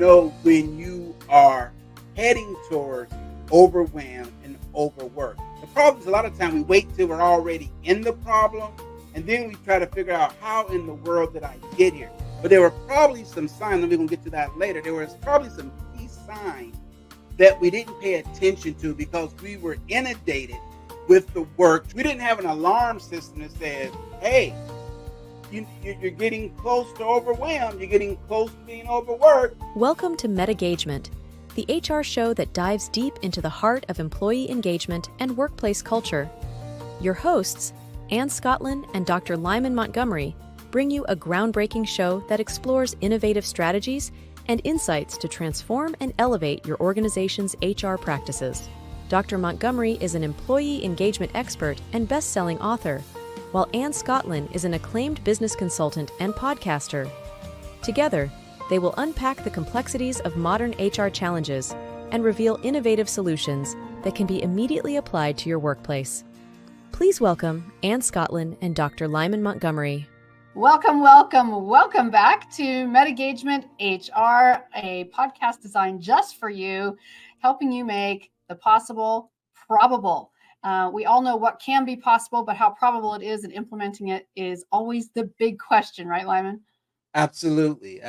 know when you are heading towards overwhelmed and overworked. The problem is a lot of time we wait till we're already in the problem, and then we try to figure out how in the world did I get here. But there were probably some signs, and we're going to get to that later. There was probably some key signs that we didn't pay attention to because we were inundated with the work. We didn't have an alarm system that says, hey, you're getting close to overwhelmed. You're getting close to being overworked. Welcome to MetaGagement, the HR show that dives deep into the heart of employee engagement and workplace culture. Your hosts, Ann Scottlin and Dr. Lyman Montgomery, bring you a groundbreaking show that explores innovative strategies and insights to transform and elevate your organization's HR practices. Dr. Montgomery is an employee engagement expert and best-selling author, while Ann Scottlin is an acclaimed business consultant and podcaster. Together, they will unpack the complexities of modern HR challenges and reveal innovative solutions that can be immediately applied to your workplace. Please welcome Ann Scottlin and Dr. Lyman Montgomery. Welcome back to MetaGagement-HR, a podcast designed just for you, helping you make the possible probable. We all know what can be possible, but how probable it is and implementing it is always the big question, right, Lyman? Absolutely.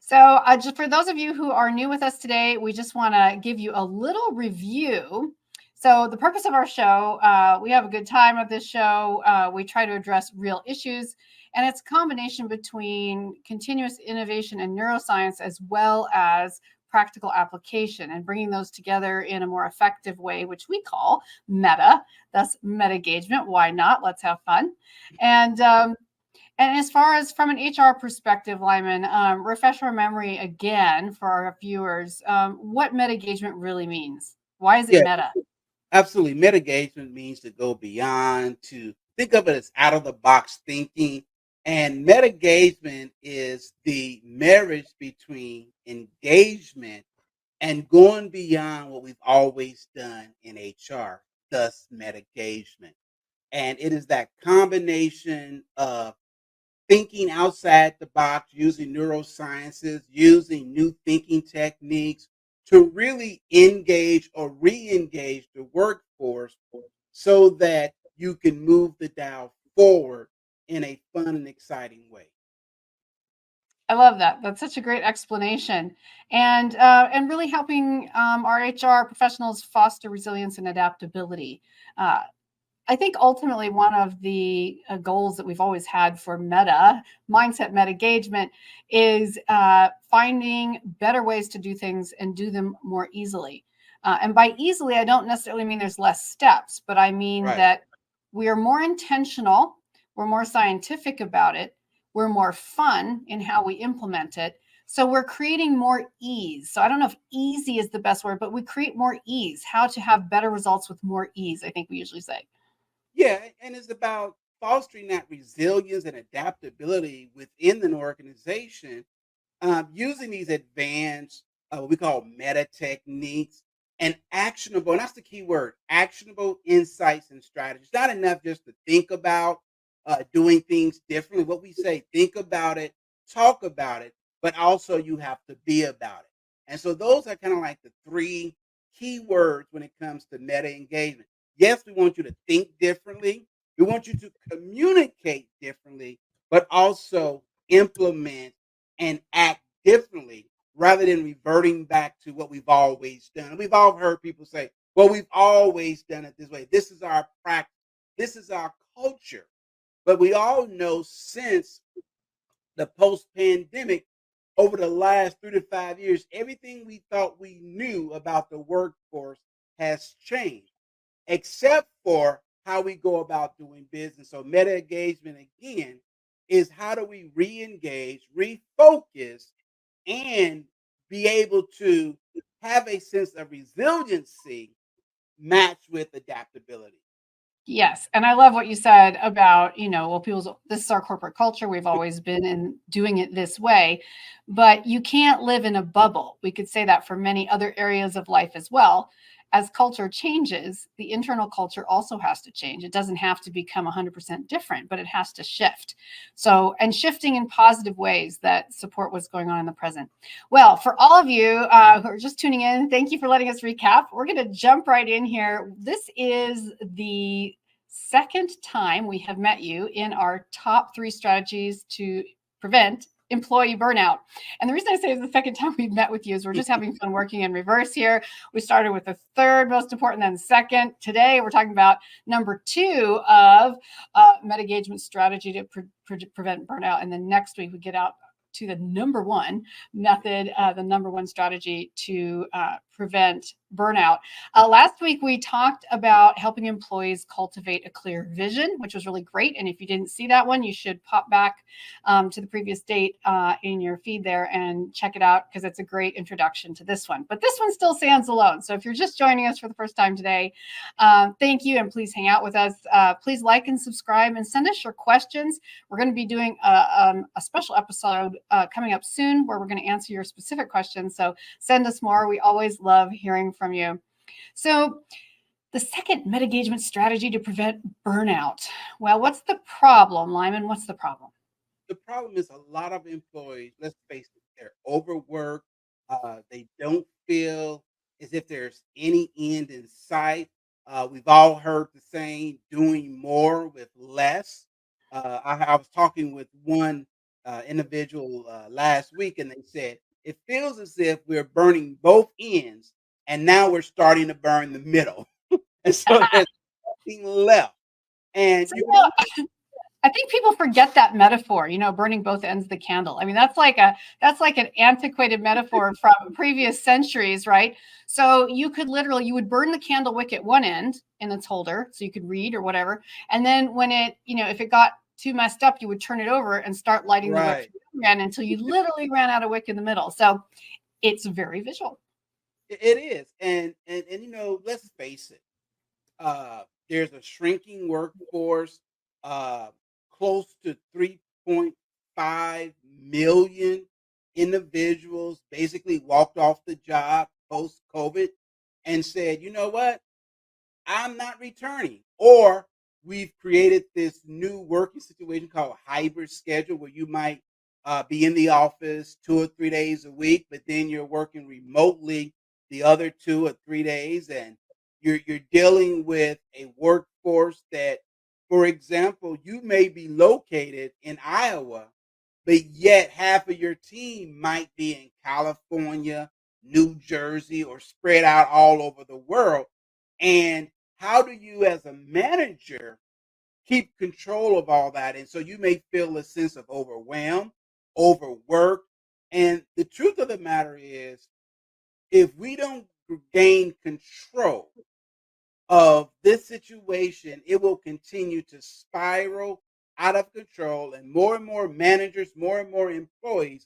So just for those of you who are new with us today, we just want to give you a little review. So the purpose of our show, we have a good time at this show. We try to address real issues, and it's a combination between continuous innovation and neuroscience, as well as practical application, and bringing those together in a more effective way, which we call meta. That's MetaGagement. Why not? Let's have fun. And as far as from an HR perspective, Lyman, refresh our memory again for our viewers, what MetaGagement really means. Why is it meta? Absolutely. MetaGagement means to go beyond, to think of it as out-of-the-box thinking. And MetaGagement is the marriage between engagement and going beyond what we've always done in HR, thus MetaGagement. And it is that combination of thinking outside the box, using neurosciences, using new thinking techniques to really engage or re-engage the workforce so that you can move the dial forward in a fun and exciting way. I love that. That's such a great explanation, and really helping our HR professionals foster resilience and adaptability. I think ultimately one of the goals that we've always had for mindset MetaGagement is finding better ways to do things and do them more easily. And by easily, I don't necessarily mean there's less steps, but I mean that we are more intentional, we're more scientific about it, we're more fun in how we implement it. So we're creating more ease. So I don't know if easy is the best word, but we create more ease, how to have better results with more ease, I think we usually say. Yeah, and it's about fostering that resilience and adaptability within an organization, using these advanced, what we call meta techniques and actionable, and that's the key word, actionable insights and strategies. Not enough just to think about doing things differently. What we say, think about it, talk about it, but also you have to be about it. And so those are kind of like the three key words when it comes to meta engagement. Yes, we want you to think differently. We want you to communicate differently, but also implement and act differently rather than reverting back to what we've always done. We've all heard people say, well, we've always done it this way. This is our practice. This is our culture. But we all know since the post-pandemic, over the last 3 to 5 years, everything we thought we knew about the workforce has changed, except for how we go about doing business. So meta engagement, again, is how do we re-engage, refocus, and be able to have a sense of resiliency matched with adaptability. Yes. And I love what you said about, this is our corporate culture. We've always been in doing it this way, but you can't live in a bubble. We could say that for many other areas of life as well. as culture changes, the internal culture also has to change. It doesn't have to become 100% different, but it has to shift. So, and shifting in positive ways that support what's going on in the present. Well, for all of you who are just tuning in, thank you for letting us recap. We're going to jump right in here. This is the second time we have met you in our top 3 strategies to prevent employee burnout. And the reason I say it's the second time we've met with you is we're just having fun working in reverse here. We started with the third most important, then second. Today, we're talking about number 2 of MetaGagement strategy to prevent burnout. And then next week, we get out to the number 1 method, the number 1 strategy to prevent burnout. Last week, we talked about helping employees cultivate a clear vision, which was really great. And if you didn't see that one, you should pop back to the previous date in your feed there and check it out, because it's a great introduction to this one. But this one still stands alone. So if you're just joining us for the first time today, thank you, and please hang out with us. Please like and subscribe and send us your questions. We're going to be doing a special episode coming up soon where we're going to answer your specific questions. So send us more. We always love hearing from you. So the second MetaGagement strategy to prevent burnout. Well, what's the problem, Lyman? What's the problem? The problem is a lot of employees, let's face it, they're overworked. They don't feel as if there's any end in sight. We've all heard the saying, doing more with less. I was talking with one individual last week, and they said, it feels as if we're burning both ends, and now we're starting to burn the middle. And so there's nothing left. And So, you can only I think people forget that metaphor, burning both ends of the candle. I mean, that's like an antiquated metaphor from previous centuries, right? So you would burn the candle wick at one end in its holder so you could read or whatever. And then when if it got too messed up, you would turn it over and start lighting the wick right. again until you literally ran out of wick in the middle. So it's very visual. It is. And let's face it. There's a shrinking workforce. Uh, Close to 3.5 million individuals basically walked off the job post COVID and said, you know what? I'm not returning. Or we've created this new working situation called a hybrid schedule where you might be in the office 2 or 3 days a week, but then you're working remotely the other 2 or 3 days, and you're dealing with a workforce that, for example, you may be located in Iowa, but yet half of your team might be in California, New Jersey, or spread out all over the world. And how do you, as a manager, keep control of all that? And so you may feel a sense of overwhelmed, overworked. And the truth of the matter is, if we don't gain control of this situation, it will continue to spiral out of control, and more managers, more and more employees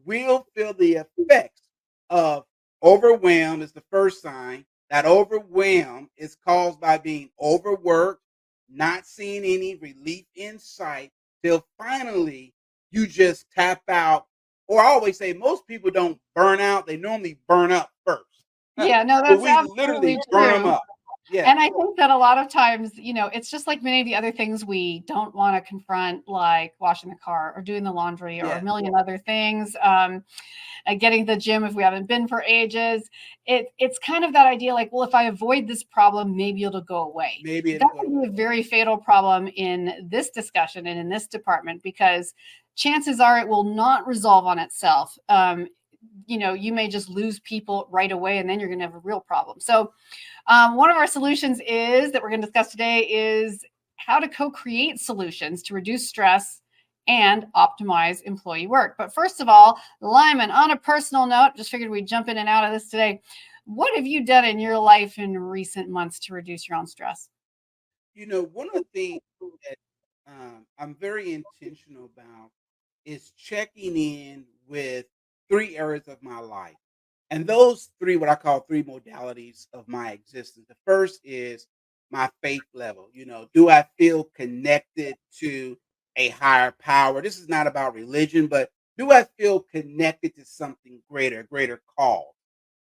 will feel the effects of overwhelm is the first sign. That overwhelm is caused by being overworked, not seeing any relief in sight, till finally you just tap out. Or I always say most people don't burn out, they normally burn up first. Yeah, no, But that's we literally absolutely burn them true. up. Yeah. And I think that a lot of times, it's just like many of the other things we don't want to confront, like washing the car or doing the laundry or a Yeah. million other things, getting to the gym if we haven't been for ages. It's kind of that idea like, well, if I avoid this problem, maybe it'll go away. Maybe But it'll that go can be away. a very fatal problem in this discussion and in this department, because chances are it will not resolve on itself. You may just lose people right away, and then you're going to have a real problem. So one of our solutions that we're going to discuss today is how to co-create solutions to reduce stress and optimize employee work. But first of all, Lyman, on a personal note, just figured we'd jump in and out of this today. What have you done in your life in recent months to reduce your own stress? One of the things that I'm very intentional about is checking in with 3 areas of my life. And those three, what I call 3 modalities of my existence. The first is my faith level. Do I feel connected to a higher power? This is not about religion, but do I feel connected to something greater, a greater cause?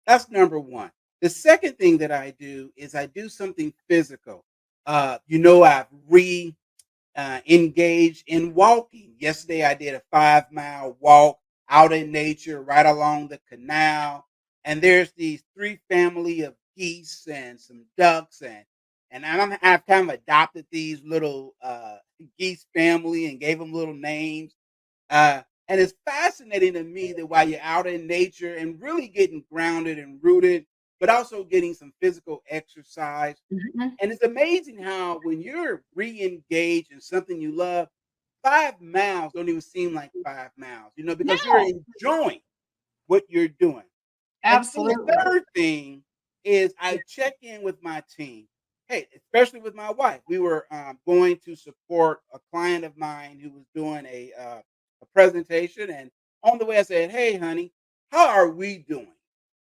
That's number one. The second thing that I do is I do something physical. I've engaged in walking. Yesterday, I did a 5 mile walk out in nature right along the canal. And there's these three family of geese and some ducks. I've kind of adopted these little geese family and gave them little names. And it's fascinating to me that while you're out in nature and really getting grounded and rooted, but also getting some physical exercise, Mhm. and it's amazing how when you're re-engaged in something you love, 5 miles don't even seem like 5 miles, because you're No, enjoying what you're doing. And then the absolutely. third thing is I check in with my team. Hey, especially with my wife. We were going to support a client of mine who was doing a presentation, and on the way I said, "Hey, honey, how are we doing?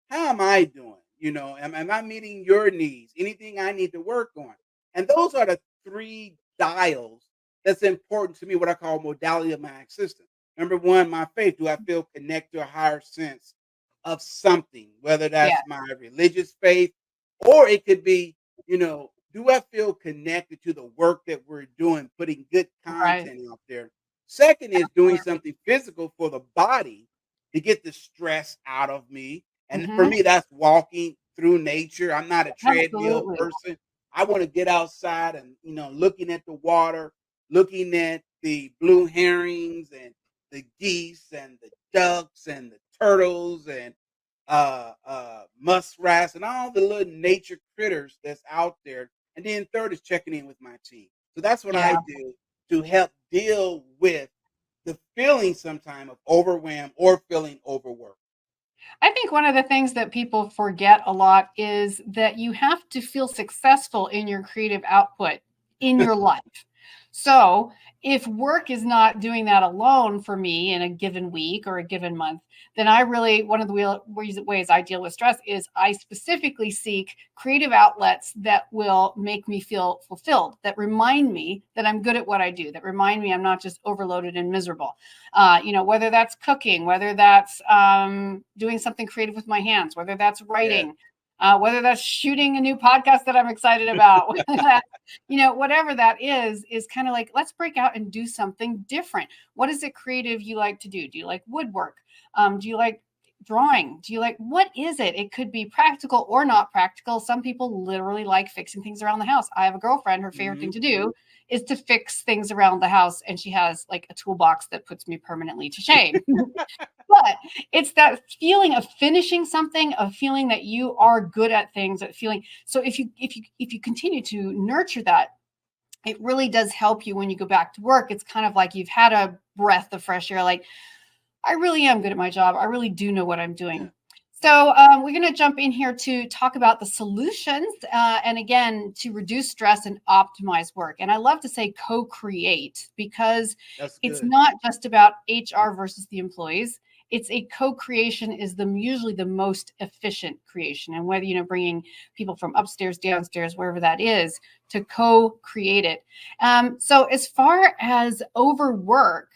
How am I doing? Am I meeting your needs? Anything I need to work on?" And those are the three dials that's important to me. What I call modality of my existence. Number one, my faith. Do I feel connected to a higher sense of something, whether Yeah, that's my religious faith or it could be, do I feel connected to the work that we're doing, putting good right. content out there? Second is doing Absolutely. something physical for the body to get the stress out of me. And for Mhm. me, that's walking through nature. I'm not a treadmill Absolutely. person. I want to get outside and, looking at the water, looking at the blue herrings and the geese and the ducks and the turtles and muskrats and all the little nature critters that's out there. And then third is checking in with my team. So that's what Yeah. I do to help deal with the feeling sometime of overwhelmed or feeling overworked. I think one of the things that people forget a lot is that you have to feel successful in your creative output in your life. So, if work is not doing that alone for me in a given week or a given month, then I really, one of the ways I deal with stress is I specifically seek creative outlets that will make me feel fulfilled, that remind me that I'm good at what I do, that remind me I'm not just overloaded and miserable. Whether that's cooking, whether that's doing something creative with my hands, whether that's Yeah. writing, whether that's shooting a new podcast that I'm excited about, whether that's, whatever that is kind of like, let's break out and do something different. What is it creative you like to do? Do you like woodwork? Do you like drawing? Do you like, what is it? It could be practical or not practical. Some people literally like fixing things around the house. I have a girlfriend, her favorite thing Mhm. to do is to fix things around the house, and she has like a toolbox that puts me permanently to shame. But it's that feeling of finishing something, of feeling that you are good at things, that feeling. So if you continue to nurture that, it really does help you when you go back to work. It's kind of like you've had a breath of fresh air, like, I really am good at my job. I really do know what I'm Yeah. doing. Yeah. So, we're going to jump in here to talk about the solutions, and again, to reduce stress and optimize work. And I love to say co create, because That's it's good. not just about HR versus the employees. It's a co creation is usually the most efficient creation. And whether, bringing people from upstairs, downstairs, wherever that is, to co create it. So, as far as overwork,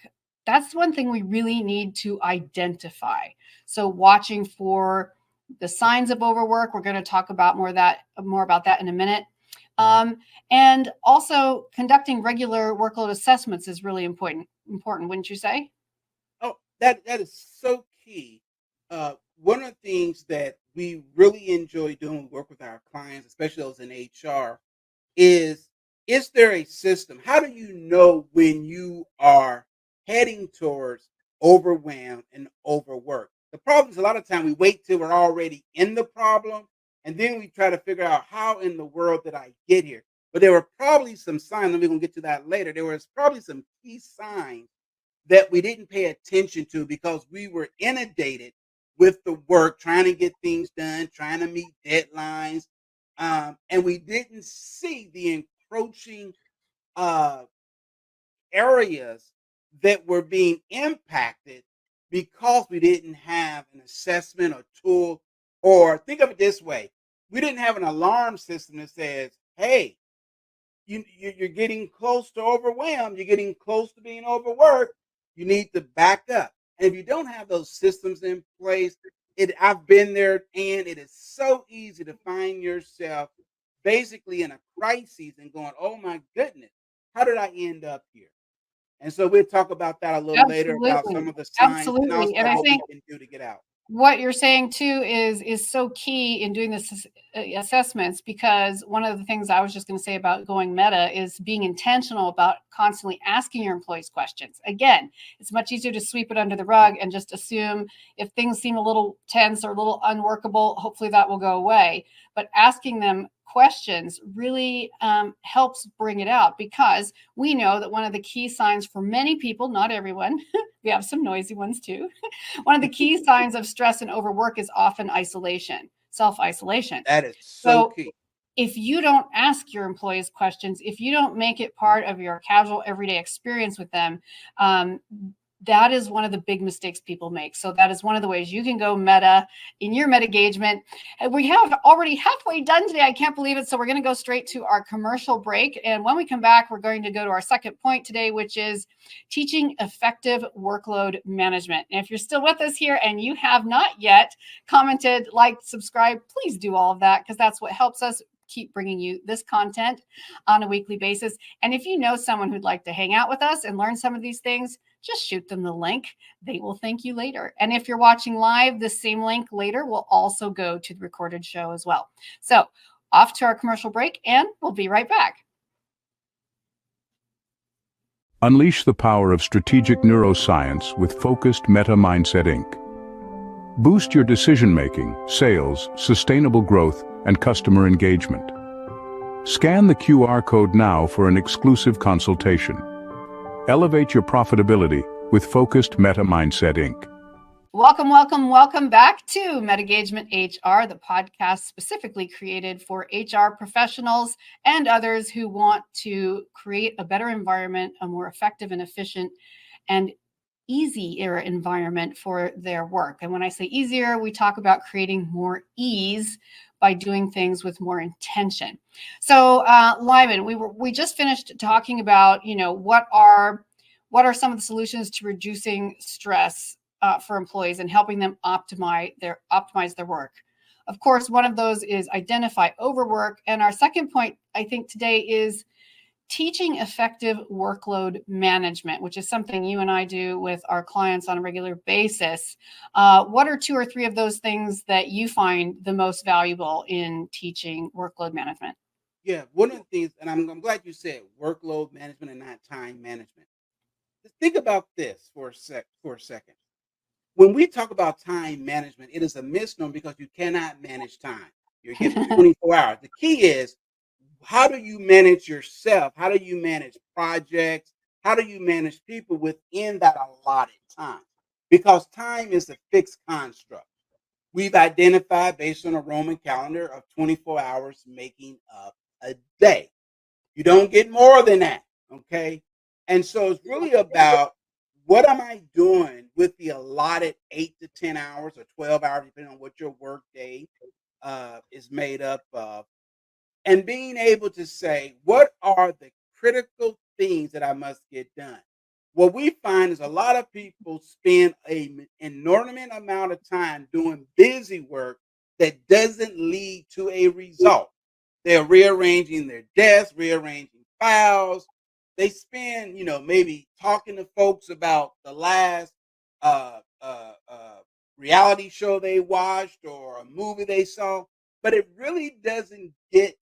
that's one thing we really need to identify. So watching for the signs of overwork, we're going to talk about more about that in a minute. Mhm. Um, and also conducting regular workload assessments is really important, wouldn't you say? Oh, that is so key. One of the things that we really enjoy doing when we work with our clients, especially those in HR, is is there a system? How do you know when you are heading towards overwhelmed and overworked? The problem is a lot of time we wait till we're already in the problem and then we try to figure out how in the world did I get here. But there were probably some signs, and we're gonna get to that later. There was probably some key signs that we didn't pay attention to because we were inundated with the work, trying to get things done, trying to meet deadlines, and we didn't see the encroaching uh, areas that were being impacted because we didn't have an assessment or tool. Or think of it this way: we didn't have an alarm system that says, "Hey, you're getting close to overwhelmed. You're getting close to being overworked. You need to back up." And if you don't have those systems in place, I've been there, and it is so easy to find yourself basically in a crisis and going, "Oh my goodness, how did I end up here?" And so we'll talk about that a little later about some Absolutely. of the signs and Absolutely. And also I what we think can do to get out. what you're saying too is so key in doing this assessments, because one of the things I was just going to say about going meta is being intentional about constantly asking your employees questions. Again, it's much easier to sweep it under the rug and just assume if things seem a little tense or a little unworkable, hopefully that will go away. But asking them questions really helps bring it out, because we know that one of the key signs for many people, not everyone, we have some noisy ones too. One of the key signs of stress and overwork is often isolation, self-isolation. That is so So key. if you don't ask your employees questions, if you don't make it part of your casual everyday experience with them, um, that is one of the big mistakes people make. So that is one of the ways you can go meta in your MetaGagement. And we have already halfway done today. I can't believe it. So we're going to go straight to our commercial break. And when we come back, we're going to go to our second point today, which is teaching effective workload management. And if you're still with us here and you have not yet commented, liked, subscribed, please do all of that, because that's what helps us keep bringing you this content on a weekly basis. And if you know someone who'd like to hang out with us and learn some of these things, just shoot them the link. They will thank you later. And if you're watching live, the same link later will also go to the recorded show as well. So off to our commercial break, and we'll be right back. Unleash the power of strategic neuroscience with Focused Meta Mindset Inc. Boost your decision-making, sales, sustainable growth, and customer engagement. Scan the QR code now for an exclusive consultation. Elevate your profitability with Focused Meta Mindset Inc. Welcome back to MetaGagement-HR, the podcast specifically created for HR professionals and others who want to create a better environment, a more effective and efficient and easier environment for their work. And when I say easier, we talk about creating more ease by doing things with more intention. So, Lyman, we just finished talking about, what are some of the solutions to reducing stress for employees and helping them optimize their work. Of course, one of those is identify overwork. And our second point, I think, today is teaching effective workload management, which is something you and I do with our clients on a regular basis. What are 2 or 3 of those things that you find the most valuable in teaching workload management? Yeah, one of the things, and I'm glad you said workload management and not time management. Just think about this for a second. When we talk about time management, it is a misnomer because you cannot manage time. You're given 24 hours. The key is, how do you manage yourself? How do you manage projects? How do you manage people within that allotted time? Because time is a fixed construct. We've identified based on a Roman calendar of 24 hours making up a day. You don't get more than that, okay? And so it's really about, what am I doing with the allotted 8 to 10 hours or 12 hours, depending on what your work day is made up of, and being able to say, what are the critical things that I must get done? What we find is a lot of people spend an inordinate amount of time doing busy work that doesn't lead to a result. They're rearranging their desks, rearranging files. They spend, maybe talking to folks about the last uh, uh, uh, reality show they watched or a movie they saw, but it really doesn't get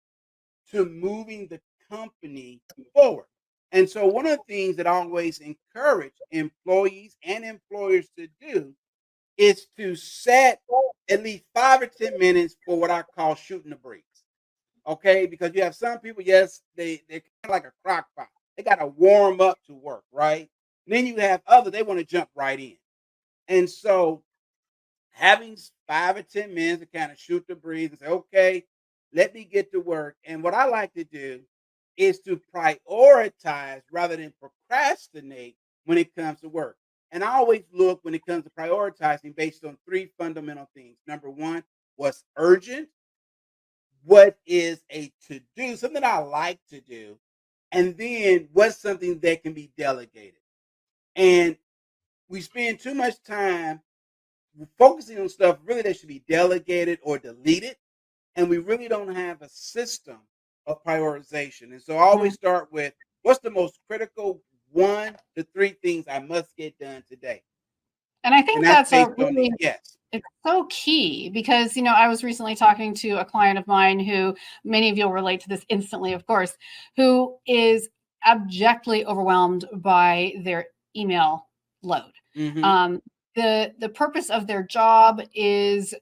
to moving the company forward. And so one of the things that I always encourage employees and employers to do is to set at least 5 or 10 minutes for what I call shooting the breeze. Okay, because you have some people, yes, they're kind of like a crock pot. They got to warm up to work, right? And then you have others, they want to jump right in. And so having 5 or 10 minutes to kind of shoot the breeze and say, okay, let me get to work. And what I like to do is to prioritize rather than procrastinate when it comes to work. And I always look, when it comes to prioritizing, based on 3 fundamental things. Number one, what's urgent? What is a to do, something I like to do? And then what's something that can be delegated? And we spend too much time focusing on stuff really that should be delegated or deleted, and we really don't have a system of prioritization. And so I always start with what's the most critical 1 to 3 things I must get done today, And I and think that's that's a based on the really yes. it's so key because, I was recently talking to a client of mine who many of you will relate to this instantly, of course, who is abjectly overwhelmed by their email load. Hmm. Um, the purpose of their job is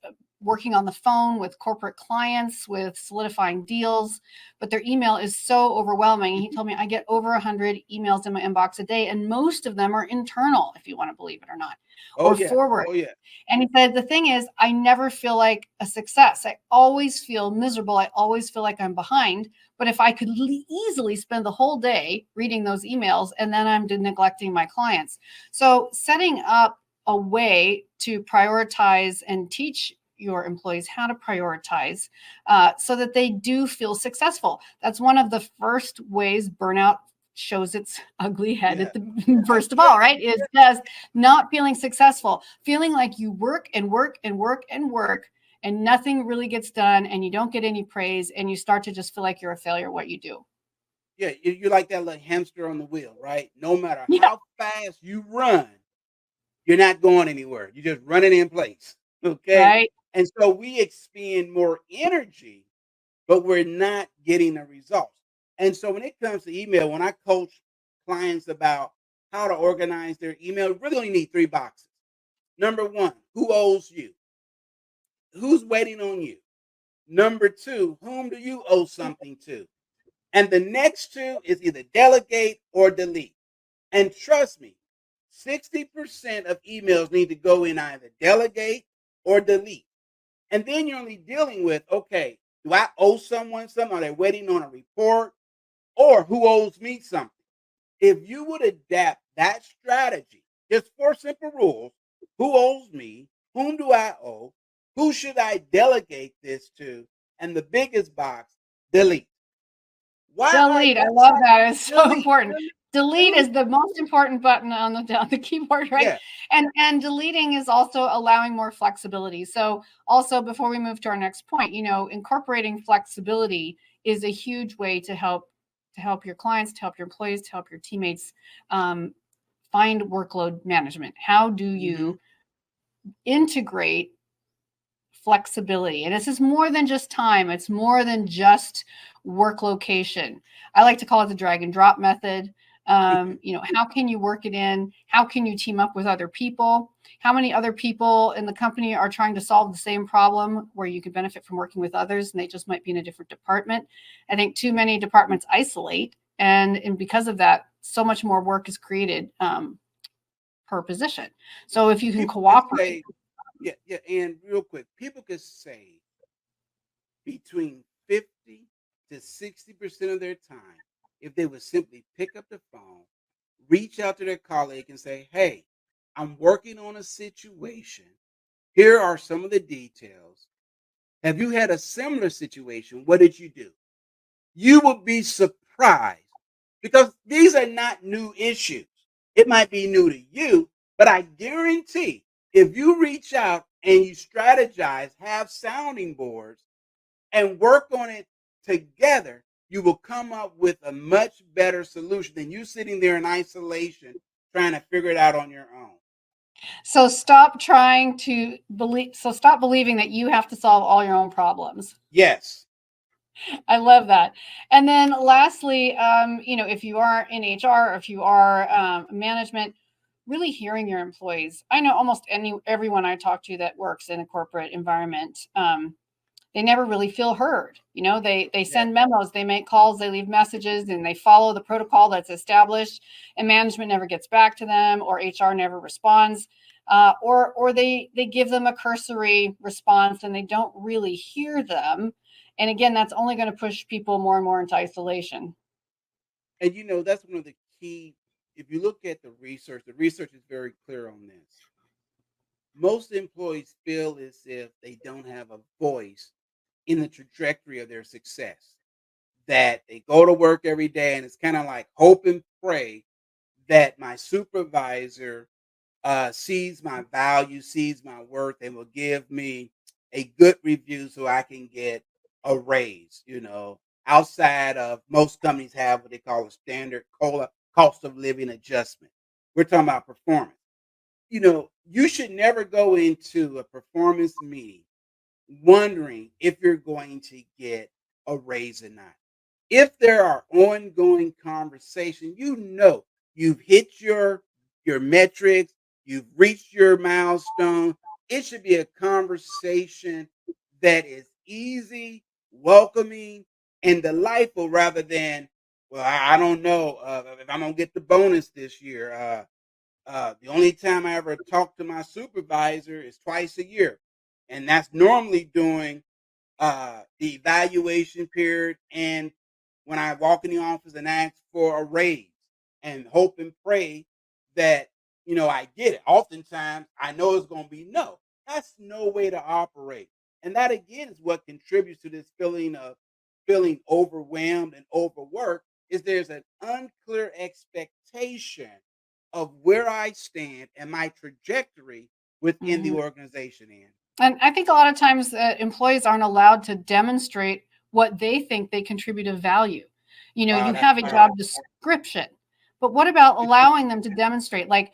working on the phone with corporate clients, with solidifying deals, but their email is so overwhelming. He told me I get over 100 emails in my inbox a day, and most of them are internal, if you want to believe it or not, Oh or yeah. forward. Oh yeah. And he said, the thing is, I never feel like a success. I always feel miserable. I always feel like I'm behind. But if I could easily spend the whole day reading those emails, and then I'm neglecting my clients. So setting up a way to prioritize and teach your employees how to prioritize so that they do feel successful. That's one of the first ways burnout shows its ugly head Yeah. at the first of all, right? Is just not feeling successful, feeling like you work and work and work and work and nothing really gets done and you don't get any praise and you start to just feel like you're a failure at what you do. Yeah. You're like that little hamster on the wheel, right? No matter Yeah, how fast you run, you're not going anywhere. You're just running in place. Okay. right. And so we expend more energy, but we're not getting the results. And so when it comes to email, when I coach clients about how to organize their email, we really only need 3 boxes. Number one, who owes you? Who's waiting on you? Number two, whom do you owe something to? And the next two is either delegate or delete. And trust me, 60% of emails need to go in either delegate or delete. And then you're only dealing with, okay, do I owe someone something? Are they waiting on a report? Or who owes me something? If you would adapt that strategy, just 4 simple rules: who owes me? Whom do I owe? Who should I delegate this to? And the biggest box, delete. Why are Delete. I love that. It's so delete? important. Delete Delete. is the most important button on the keyboard, right? Yeah. And deleting is also allowing more flexibility. So also before we move to our next point, incorporating flexibility is a huge way to help your clients, to help your employees, to help your teammates um, find workload management. How do Hmm. you integrate flexibility? And this is more than just time, it's more than just work location. I like to call it the drag and drop method. How can you work it in? How can you team up with other people? How many other people in the company are trying to solve the same problem where you could benefit from working with others and they just might be in a different department? I think too many departments isolate, and because of that, so much more work is created per position. So if you can People could cooperate. say, yeah, yeah, and real quick, people could say between 50 to 60% of their time if they would simply pick up the phone, reach out to their colleague and say, hey, I'm working on a situation. Here are some of the details. Have you had a similar situation? What did you do? You will be surprised because these are not new issues. It might be new to you, but I guarantee if you reach out and you strategize, have sounding boards, and work on it together, you will come up with a much better solution than you sitting there in isolation trying to figure it out on your own. So stop trying to believe. So stop believing that you have to solve all your own problems. Yes. I love that. And then lastly, if you are in HR or if you are management, really hearing your employees. I know almost everyone I talk to that works in a corporate environment. They never really feel heard. They Yeah. send memos, they make calls, they leave messages, and they follow the protocol that's established, and management never gets back to them, or HR never responds, or they give them a cursory response and they don't really hear them. And again, that's only going to push people more and more into isolation. And that's one of the key. If you look at the research is very clear on this. Most employees feel as if they don't have a voice in the trajectory of their success. That they go to work every day and it's kind of like hope and pray that my supervisor sees my value, sees my worth, and will give me a good review so I can get a raise. Outside of most companies have what they call a standard COLA, cost of living adjustment. We're talking about performance. You should never go into a performance meeting wondering if you're going to get a raise or not. If there are ongoing conversation, you've hit your metrics, you've reached your milestone. It should be a conversation that is easy, welcoming, and delightful rather than, well, I don't know if I'm gonna get the bonus this year. The only time I ever talk to my supervisor is twice a year, and that's normally during the evaluation period and when I walk in the office and ask for a raise and hope and pray that I get it. Oftentimes I know it's going to be no. That's no way to operate, and that again is what contributes to this feeling of feeling overwhelmed and overworked. Is there's an unclear expectation of where I stand and my trajectory within the Mhm. organization. And I think a lot of times employees aren't allowed to demonstrate what they think they contribute of value. Wow, You that's have a job powerful. description, but what about allowing them to demonstrate? Like,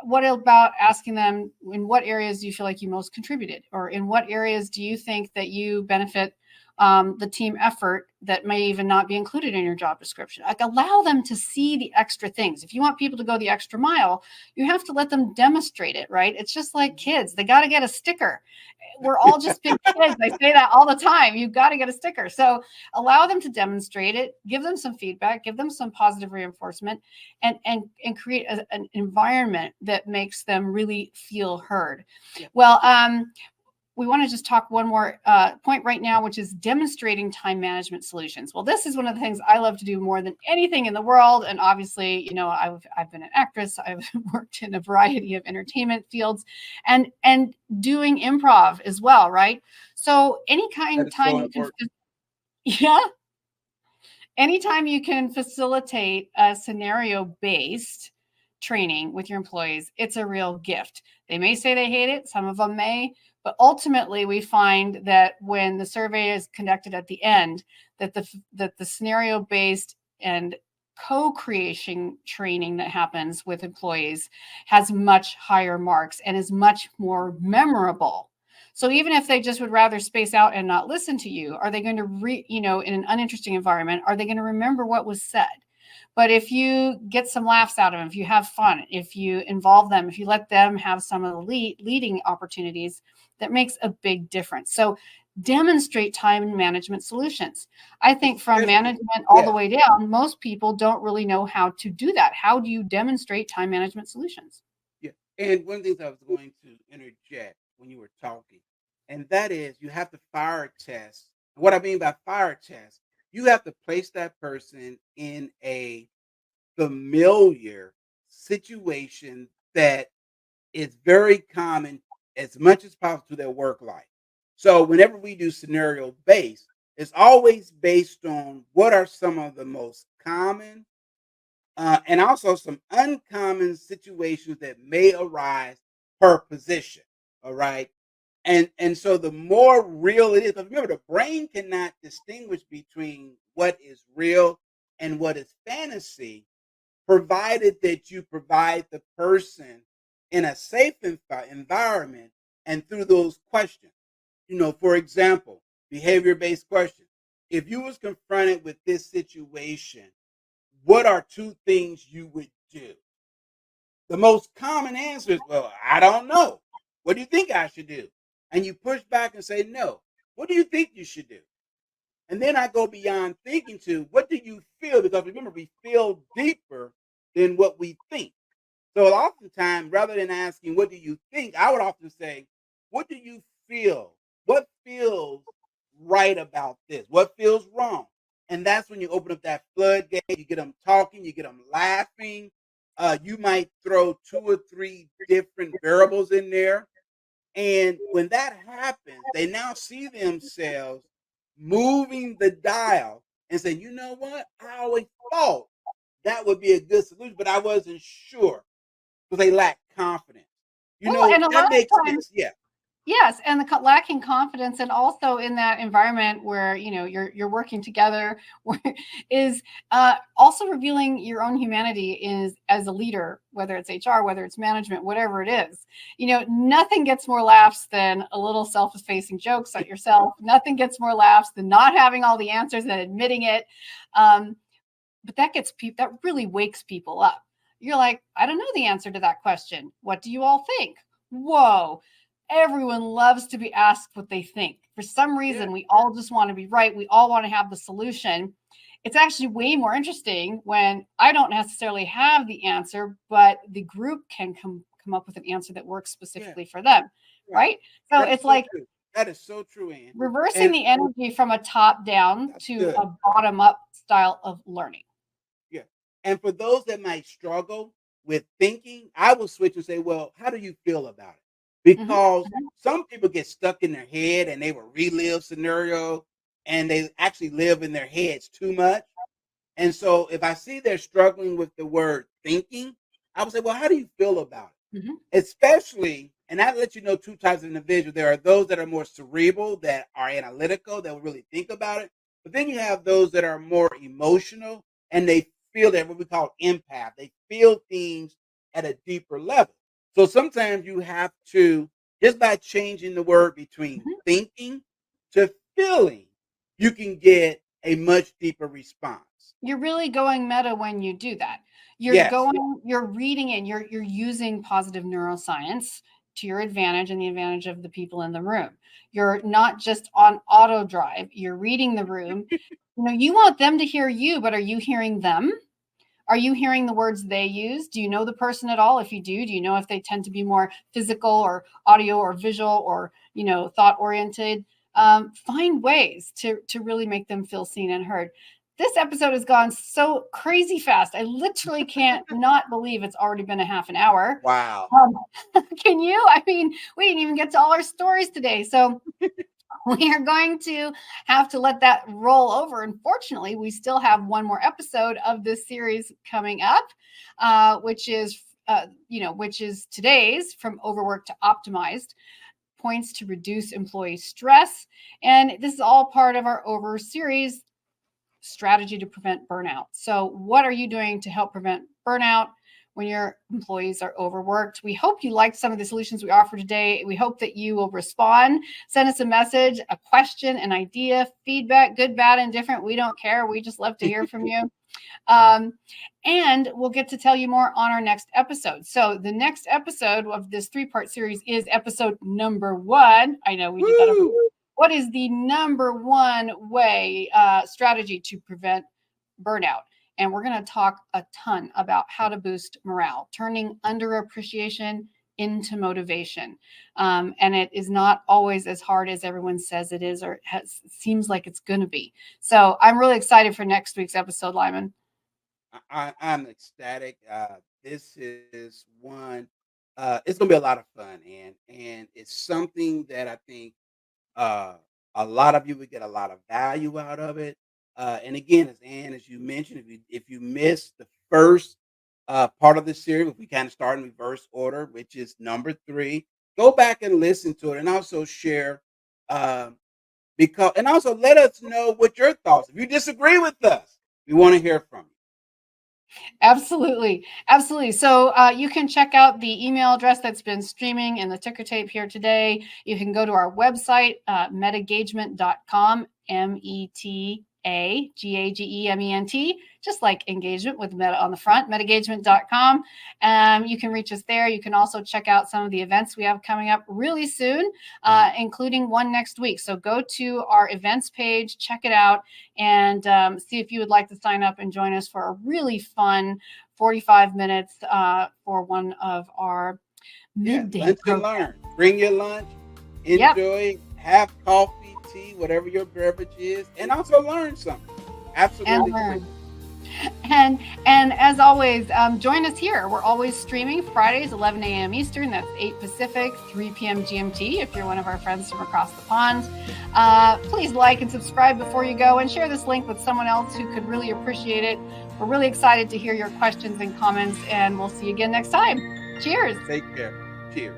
what about asking them, in what areas do you feel like you most contributed, or in what areas do you think that you benefit the team effort that may even not be included in your job description? Like, allow them to see the extra things. If you want people to go the extra mile, you have to let them demonstrate it, right? It's just like kids, they got to get a sticker. We're all just big kids. I say that all the time. You've got to get a sticker. So allow them to demonstrate it, give them some feedback, give them some positive reinforcement, and create an environment that makes them really feel heard. Yeah. Well, we want to just talk one more point right now, which is demonstrating time management solutions. Well, this is one of the things I love to do more than anything in the world. And obviously, I've been an actress. I've worked in a variety of entertainment fields, and doing improv as well, right? So That anytime is so time you can, important. yeah, anytime you can facilitate a scenario based training with your employees, it's a real gift. They may say they hate it, some of them may, but ultimately we find that when the survey is conducted at the end, that the scenario based and co-creation training that happens with employees has much higher marks and is much more memorable. So even if they just would rather space out and not listen to you, are they going to in an uninteresting environment, are they going to remember what was said? But if you get some laughs out of them, if you have fun, if you involve them, if you let them have some of the leading opportunities, that makes a big difference. So demonstrate time management solutions. I think from Especially, management all the yeah, way down, most people don't really know how to do that. How do you demonstrate time management solutions? yeah. And one of the things I was going to interject when you were talking, and that is you have to fire test. What I mean by fire test, you have to place that person in a familiar situation that is very common as much as possible to their work life. So whenever we do scenario based, it's always based on what are some of the most common and also some uncommon situations that may arise per position. All right. And so the more real it is, because remember, the brain cannot distinguish between what is real and what is fantasy, provided that you provide the person in a safe environment and through those questions. For example, behavior-based questions. If you was confronted with this situation, what are two things you would do? The most common answer is, well, I don't know. What do you think I should do? And you push back and say, no. What do you think you should do? And then I go beyond thinking to, what do you feel? Because remember, we feel deeper than what we think. So oftentimes, rather than asking, what do you think? I would often say, what do you feel? What feels right about this? What feels wrong? And that's when you open up that floodgate. You get them talking, you get them laughing. You might throw two or three different variables in there. And when that happens, they now see themselves moving the dial and say, you know what? I always thought that would be a good solution, but I wasn't sure because they lack confidence. Well, and a that lot of makes times, sense. Yeah. yes, and the lacking confidence, and also in that environment where you're working together, is also revealing your own humanity is as a leader, whether it's HR, whether it's management, whatever it is. Nothing gets more laughs than a little self-effacing jokes at yourself. Nothing gets more laughs than not having all the answers and admitting it. But that really wakes people up. You're like, I don't know the answer to that question. What do you all think? Whoa. Everyone loves to be asked what they think. For some Yeah. reason, we all just want to be right. We all want to have the solution. It's actually way more interesting when I don't necessarily have the answer, but the group can come up with an answer that works Yeah. specifically for them, Right. right? So That's it's so like true. That is so true, Ann. reversing And the energy from a top down that's to good. a bottom up style of learning. Yeah. And for those that might struggle with thinking, I will switch and say, well, how do you feel about it? Mhm. Because some people get stuck in their head and they will relive scenario and they actually live in their heads too much. And so if I see they're struggling with the word thinking, I would say, well, how do you feel about Mhm. it? Especially, and I let you know two types of individuals. There are those that are more cerebral, that are analytical, that will really think about it. But then you have those that are more emotional and they feel that what we call empath. They feel things at a deeper level. So sometimes you have to, just by changing the word between Mhm. thinking to feeling, you can get a much deeper response. You're really going meta when you do that. Yes. You're reading it, you're using positive neuroscience to your advantage and the advantage of the people in the room. You're not just on auto drive, you're reading the room. You want them to hear you, but are you hearing them? Are you hearing the words they use? Do you know the person at all? If you do you know if they tend to be more physical or audio or visual or, thought oriented? Find ways to really make them feel seen and heard. This episode has gone so crazy fast. I literally can't not believe it's already been a half an hour. Wow. Can you? I mean, we didn't even get to all our stories today. So we are going to have to let that roll over. Unfortunately, we still have one more episode of this series coming up, which is today's From Overworked to Optimized, points to reduce employee stress. And this is all part of our Over series, strategy to prevent burnout. So what are you doing to help prevent burnout when your employees are overworked? We hope you liked some of the solutions we offer today. We hope that you will respond, send us a message, a question, an idea, feedback, good, bad, and different. We don't care. We just love to hear from you. And we'll get to tell you more on our next episode. So the next episode of this 3-part series is episode number 1. I know we did that. Woo! What is the number 1 way strategy to prevent burnout? And we're going to talk a ton about how to boost morale, turning underappreciation into motivation. And it is not always as hard as everyone says it is, or seems like it's going to be. So I'm really excited for next week's episode, Lyman. I'm ecstatic. This is one. It's gonna be a lot of fun, and it's something that I think uh, a lot of you would get a lot of value out of it. And again, as you mentioned, if you missed the first part of the series, we kind of start in reverse order, which is number 3. Go back and listen to it, and also share. And also let us know what your thoughts. If you disagree with us, we want to hear from you. Absolutely. Absolutely. So you can check out the email address that's been streaming in the ticker tape here today. You can go to our website, metagagement.com, metagagement, just like engagement with meta on the front, metagagement.com. You can reach us there. You can also check out some of the events we have coming up really soon, including one next week. So go to our events page, check it out, and see if you would like to sign up and join us for a really fun 45 minutes for one of our Yeah, midday lunch and programs. learn. Bring your lunch, enjoy, have coffee, tea, whatever your beverage is, and also learn something. Absolutely. And learn. And as always, join us here. We're always streaming Fridays, 11 a.m. Eastern. That's 8 Pacific, 3 p.m. GMT. If you're one of our friends from across the pond, please like and subscribe before you go, and share this link with someone else who could really appreciate it. We're really excited to hear your questions and comments, and we'll see you again next time. Cheers. Take care. Cheers.